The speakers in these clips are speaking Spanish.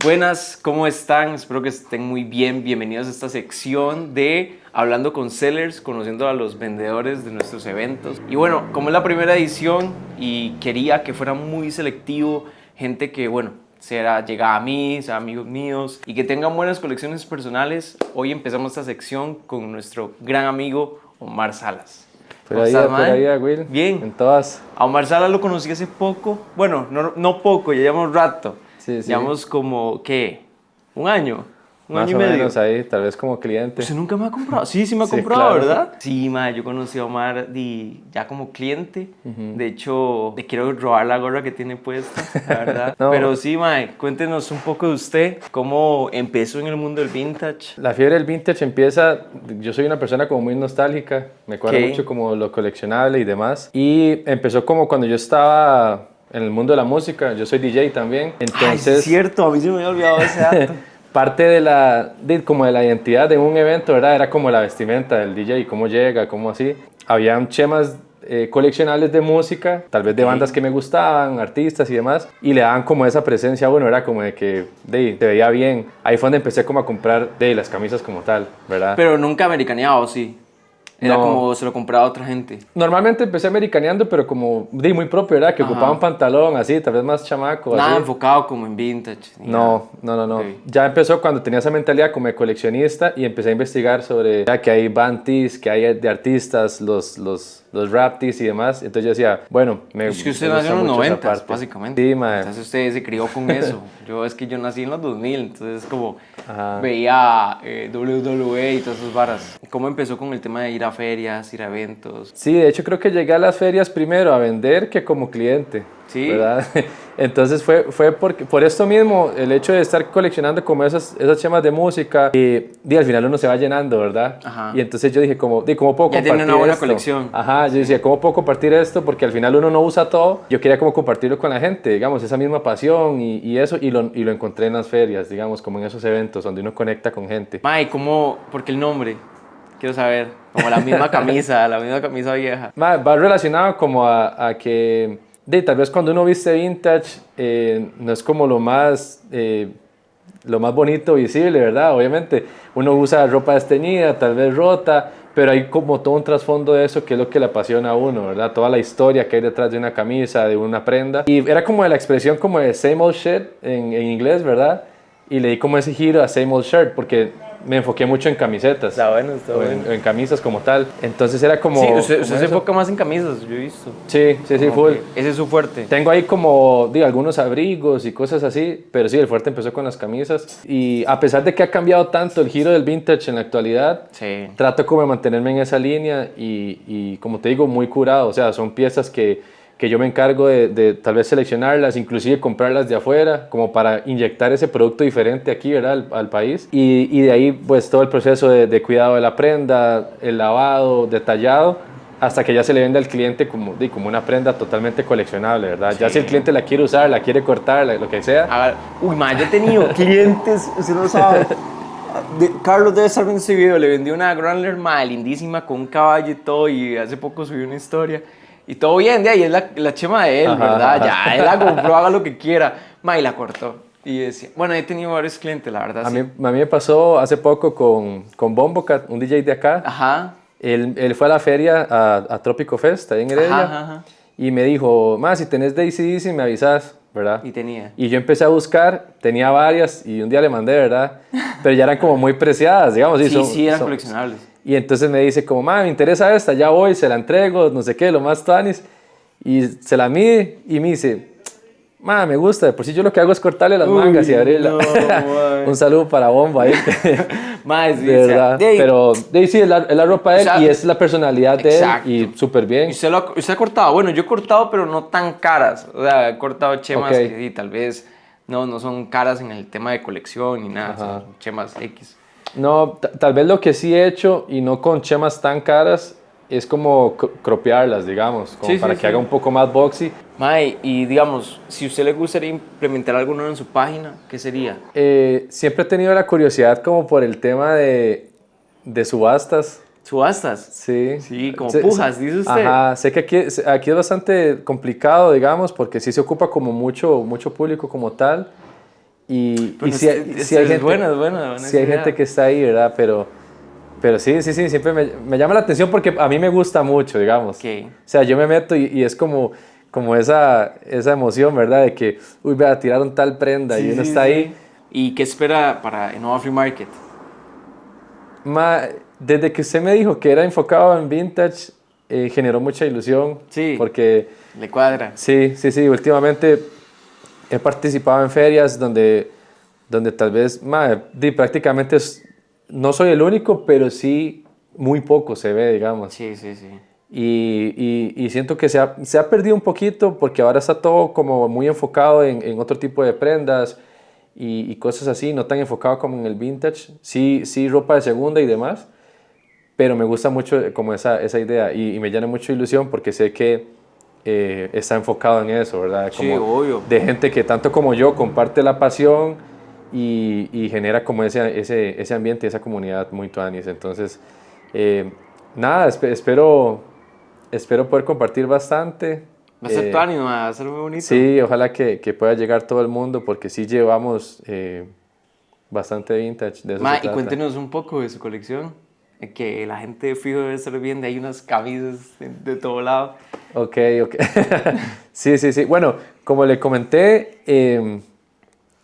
Buenas, ¿cómo están? Espero que estén muy bien. Bienvenidos a esta sección de Hablando con Sellers, conociendo a los vendedores de nuestros eventos. Y bueno, como es la primera edición y quería que fuera muy selectivo, gente que, llega a mí, sea amigos míos y que tengan buenas colecciones personales, hoy empezamos esta sección con nuestro gran amigo Omar Salas. Por ahí, Will. Bien. En todas. A Omar Salas lo conocí hace poco. Bueno, no poco, ya llevamos rato. Sí. Llevamos como, ¿qué? ¿Un año? ¿Un Más año o y medio? menos ahí, tal vez como cliente. ¿Usted nunca me ha comprado? Sí me ha Sí, comprado, claro. ¿verdad? Sí, yo conocí a Omar ya como cliente. De hecho, le quiero robar la gorra que tiene puesta, la verdad. No. Pero sí, cuéntenos un poco de usted. ¿Cómo empezó en el mundo del vintage? La fiebre del vintage empieza, yo soy una persona como muy nostálgica, me cuadra ¿Qué? mucho como lo coleccionable y demás. Y empezó como cuando yo estaba en el mundo de la música, yo soy DJ también. Entonces, Ay, sí es cierto, a mí se me había olvidado ese dato. parte de la identidad de un evento, ¿verdad? Era como la vestimenta del DJ, cómo llega, cómo así. Habían chemas coleccionables de música, tal vez de bandas que me gustaban, artistas y demás, y le daban como esa presencia, bueno, era como de que te veía bien. Ahí fue donde empecé como a comprar las camisas como tal, ¿verdad? Pero nunca americaneado, sí. Era No. como se lo compraba a otra gente. Normalmente empecé americaneando, pero como muy propio, ¿verdad? Que ocupaba un pantalón así, tal vez más chamaco. Nada así. enfocado como en vintage. No. Okay. Ya empezó cuando tenía esa mentalidad como de coleccionista y empecé a investigar sobre que hay band tees, que hay de artistas, los rap tees y demás. Entonces yo decía, bueno, Es que usted me nació gusta en los mucho esa 90, parte. básicamente. Sí, mae. Entonces usted se crió con eso. Yo nací en los 2000, entonces como Ajá. veía WWE y todas esas varas. ¿Cómo empezó con el tema de ir a ferias, ir a eventos? Sí, de hecho creo que llegué a las ferias primero a vender que como cliente. ¿Sí? ¿Verdad? Entonces fue por esto mismo, el hecho de estar coleccionando como esas chemas de música y al final uno se va llenando, ¿verdad? Ajá. Y entonces yo dije, ¿cómo puedo compartir Ya tiene una buena esto? colección. Ajá, yo decía, ¿cómo puedo compartir esto? Porque al final uno no usa todo. Yo quería como compartirlo con la gente, digamos, esa misma pasión y eso, y lo encontré en las ferias, digamos, como en esos eventos donde uno conecta con gente. ¿Cómo? ¿Por qué el nombre? Quiero saber. Como la misma camisa, la misma camisa vieja. Va relacionado como a que tal vez cuando uno viste vintage no es como lo más bonito visible, ¿verdad? Obviamente uno usa ropa desteñida, tal vez rota, pero hay como todo un trasfondo de eso que es lo que le apasiona a uno, ¿verdad? Toda la historia que hay detrás de una camisa, de una prenda. Y era como la expresión como de same old shit en inglés, ¿verdad? Y le di como ese giro a same old shirt porque me enfoqué mucho en camisetas. Está bueno. En camisas como tal. Entonces era como... Sí, usted como se eso. enfoca más en camisas, yo he visto. Sí, full. Ese es su fuerte. Tengo ahí como, algunos abrigos y cosas así, pero sí, el fuerte empezó con las camisas. Y a pesar de que ha cambiado tanto el giro del vintage en la actualidad, Sí. trato como de mantenerme en esa línea y como te digo, muy curado. O sea, son piezas que yo me encargo de tal vez seleccionarlas, inclusive comprarlas de afuera, como para inyectar ese producto diferente aquí, ¿verdad? Al país. Y de ahí, pues, todo el proceso de cuidado de la prenda, el lavado, detallado, hasta que ya se le vende al cliente como una prenda totalmente coleccionable, ¿verdad? Sí. Ya si el cliente la quiere usar, la quiere cortar, lo que sea. Uy, yo he tenido clientes, usted no sabe. Carlos debe estar viendo este video, le vendí una Grandler lindísima con un caballo y todo, y hace poco subí una historia. Y todo bien, de ahí es la chema de él, Ajá, ¿verdad? ajá. Ya, él la compró, haga lo que quiera. Y la cortó. Y decía, he tenido varios clientes, la verdad. A sí. mí me pasó hace poco con Bombocat, un DJ de acá. Ajá. Él fue a la feria, a Trópico Fest, ahí en Heredia, Ajá. y me dijo, si tenés DC, me avisas, ¿verdad? Y tenía. Y yo empecé a buscar, tenía varias, y un día le mandé, ¿verdad? Pero ya eran como muy preciadas, digamos. Sí, eran coleccionables. Y entonces me dice como, me interesa esta, ya voy, se la entrego, no sé qué, lo más tuanis. Y se la mide y me dice, me gusta, de por sí yo lo que hago es cortarle las mangas y abrirla. No, un saludo para Bomba ahí. Sí, de verdad. Pero sí, es la ropa de él, y es la personalidad de exacto. él, y súper bien. ¿Y usted ha cortado? Bueno, yo he cortado, pero no tan caras. O sea, he cortado chemas que sí, tal vez no son caras en el tema de colección ni nada. Son chemas X. No, tal vez lo que sí he hecho, y no con chemas tan caras, es como cropearlas, digamos, como para que haga un poco más boxy. Y digamos, si a usted le gustaría implementar alguno en su página, ¿qué sería? Siempre he tenido la curiosidad como por el tema de subastas. ¿Subastas? Sí. Sí, como pujas, dice usted. Ajá, sé que aquí es bastante complicado, digamos, porque sí se ocupa como mucho público como tal. Y si hay gente, buena sí hay gente que está ahí, ¿verdad? Pero sí, siempre me llama la atención porque a mí me gusta mucho, digamos. Okay. O sea, yo me meto y es como esa emoción, ¿verdad? De que, uy, vea, tiraron tal prenda y uno está ahí. ¿Y qué espera para Innova Free Market? Desde que usted me dijo que era enfocado en vintage, generó mucha ilusión. Sí, porque le cuadra. Sí, últimamente he participado en ferias donde tal vez, prácticamente no soy el único, pero sí muy poco se ve, digamos. Sí. Y siento que se ha perdido un poquito porque ahora está todo como muy enfocado en otro tipo de prendas y cosas así, no tan enfocado como en el vintage. Sí, ropa de segunda y demás, pero me gusta mucho como esa idea y me llena mucha ilusión porque sé que está enfocado en eso, ¿verdad? Como sí, obvio. De gente que tanto como yo comparte la pasión y genera como ese ambiente, esa comunidad muy tuanis. Entonces, nada, espero poder compartir bastante. Va a ser tuanis, va a ser muy bonito. Sí, ojalá que pueda llegar todo el mundo porque sí llevamos bastante vintage. De eso se Y trata. cuéntenos un poco de su colección. Que la gente fijo debe estar viendo, hay unas camisas de todo lado. Ok. Sí. Bueno, como le comenté,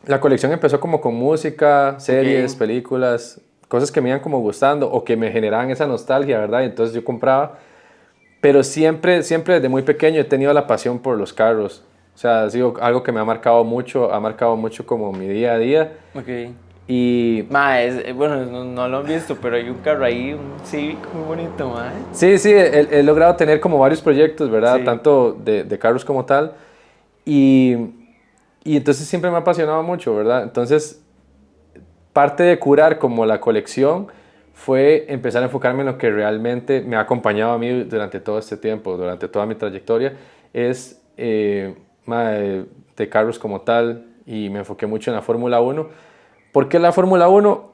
la colección empezó como con música, series, películas, cosas que me iban como gustando o que me generaban esa nostalgia, ¿verdad? Entonces yo compraba, pero siempre desde muy pequeño he tenido la pasión por los carros. O sea, ha sido algo que me ha marcado mucho como mi día a día. Ok. Y bueno, no lo han visto, pero hay un carro ahí, un Civic muy bonito, mae. sí, he logrado tener como varios proyectos, ¿verdad? Sí. Tanto de carros como tal. Y entonces siempre me ha apasionado mucho, ¿verdad? Entonces, parte de curar como la colección fue empezar a enfocarme en lo que realmente me ha acompañado a mí durante todo este tiempo, durante toda mi trayectoria, es de carros como tal, y me enfoqué mucho en la Fórmula 1. ¿Por qué la Fórmula 1?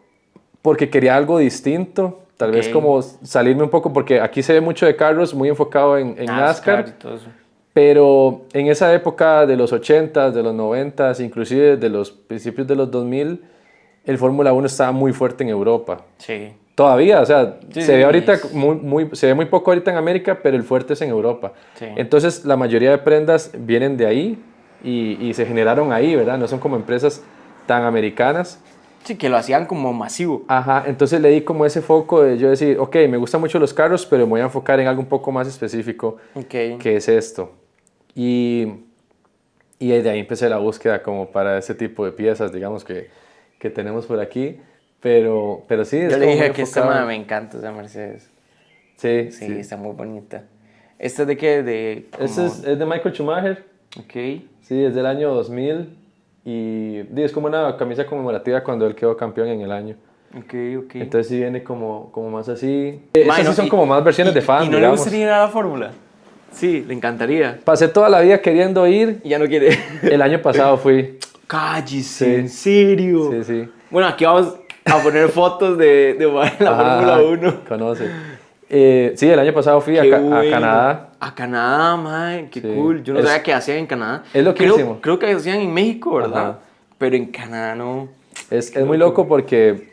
Porque quería algo distinto, tal vez como salirme un poco, porque aquí se ve mucho de carros muy enfocado en NASCAR. Y todo eso. Pero en esa época de los 80s, de los 90s, inclusive de los principios de los 2000, el Fórmula 1 estaba muy fuerte en Europa. Sí. Todavía, o sea, Sí, se ve ahorita se ve muy poco ahorita en América, pero el fuerte es en Europa. Sí. Entonces, la mayoría de prendas vienen de ahí y se generaron ahí, ¿verdad? No son como empresas tan americanas. Sí, que lo hacían como masivo. Ajá, entonces le di como ese foco de yo decir, ok, me gustan mucho los carros, pero me voy a enfocar en algo un poco más específico, que es esto. Y de ahí empecé la búsqueda como para ese tipo de piezas, digamos, que tenemos por aquí. Pero sí, es Yo le como dije muy que enfocado. me encanta esa Mercedes. Sí. Está muy bonita. ¿Esta es de qué? Este es de Michael Schumacher. Ok. Sí, es del año 2000. Y es como una camisa conmemorativa cuando él quedó campeón en el año. Ok. Entonces sí viene como más así. Estas sí son como más versiones de fan, ¿Y no digamos. le gustaría ir a la Fórmula? Sí, le encantaría. Pasé toda la vida queriendo ir. Y ya no quiere. El año pasado fui. Cállese, ¿en serio? Sí. Bueno, aquí vamos a poner fotos de la Fórmula 1. Conoce. Sí, el año pasado fui a Canadá. A Canadá, man, qué cool. Yo no sabía que hacían en Canadá. Es loquísimo. Creo que hacían en México, ¿verdad? Ajá. Pero en Canadá no. Es muy loco porque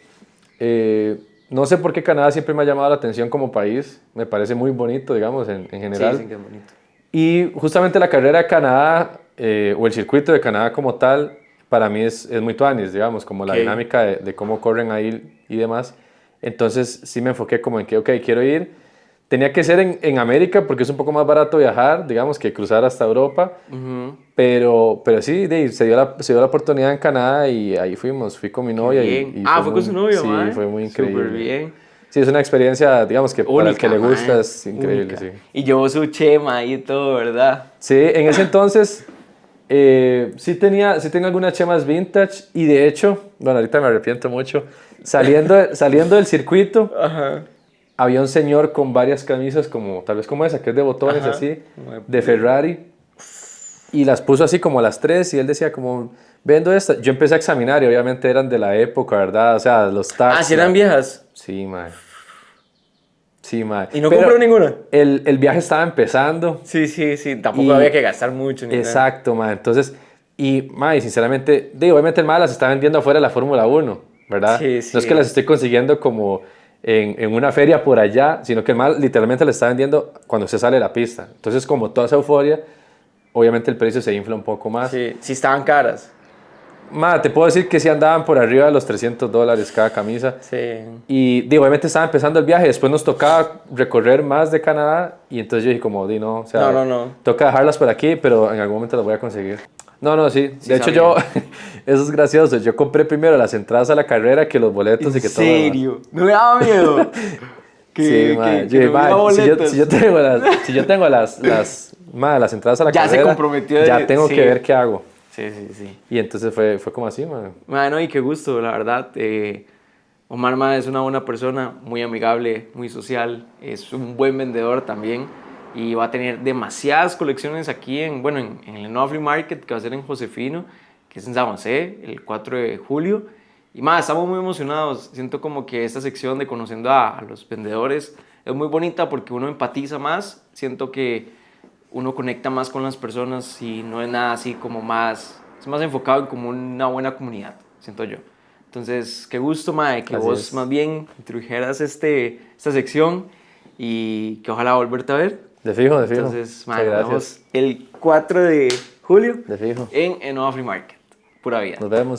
no sé por qué Canadá siempre me ha llamado la atención como país. Me parece muy bonito, digamos, en general. Sí, que es bonito. Y justamente la carrera de Canadá, o el circuito de Canadá como tal, para mí es muy tuanis, digamos, como la dinámica de cómo corren ahí y demás. Entonces sí me enfoqué como en que, ok, quiero ir. Tenía que ser en América porque es un poco más barato viajar, digamos, que cruzar hasta Europa. Pero sí, se dio la oportunidad en Canadá y ahí fuimos. Fui con mi novia. Y fue con su novia, sí, man. fue muy increíble. Súper bien. Sí, es una experiencia, digamos, que única, para el que le gusta man. es increíble, sí. Y llevó su chema y todo, ¿verdad? Sí, en ese entonces sí tenía algunas chemas vintage y de hecho, bueno, ahorita me arrepiento mucho, saliendo del circuito, había un señor con varias camisas tal vez como esa, que es de botones así, de Ferrari, y las puso así como a las 3 y él decía como, vendo esta. Yo empecé a examinar y obviamente eran de la época, ¿verdad? O sea, los tags. ¿Sí eran viejas? Sí, mae. ¿Y no compró ninguna? El viaje estaba empezando. Sí. Tampoco había que gastar mucho. Exacto, mae. Entonces, Y, mae, sinceramente, digo, obviamente el mae las está vendiendo afuera de la Fórmula 1, ¿verdad? Sí, sí. No es que las estoy consiguiendo como en una feria por allá, sino que el mae literalmente las está vendiendo cuando se sale de la pista. Entonces, como toda esa euforia, obviamente el precio se infla un poco más. Sí, sí estaban caras. Mae, te puedo decir que sí andaban por arriba de los $300 cada camisa. Sí. Y digo, obviamente estaba empezando el viaje, después nos tocaba recorrer más de Canadá y entonces yo dije como, di no, o sea, No. toca dejarlas por aquí, pero en algún momento las voy a conseguir. No, sí. Sí De hecho sabía. yo, eso es gracioso, yo compré primero las entradas a la carrera que los boletos y que todo. ¿En serio? ¿No me daba miedo? Sí, mae. Yo dije, no hubiera mae, boletos. si yo tengo las entradas a la Ya se carrera, comprometió ya tengo sí. que ver qué hago. Sí. Y entonces fue como así, mae. Bueno, y qué gusto, la verdad. Omar Ma es una buena persona, muy amigable, muy social, es un buen vendedor también y va a tener demasiadas colecciones aquí en el Nuevo Flea Market que va a ser en Josefino, que es en San José, el 4 de julio. Y más, estamos muy emocionados. Siento como que esta sección de conociendo a los vendedores es muy bonita porque uno empatiza más. Siento que uno conecta más con las personas y no es nada así como más, es más enfocado en como una buena comunidad, siento yo. Entonces, qué gusto, mae, que Así vos es. más bien introdujeras esta sección y que ojalá volverte a ver. De fijo. Entonces, mae, Muchas nos gracias. vemos el 4 de julio De fijo. en Nova Free Market. Pura vida. Nos vemos.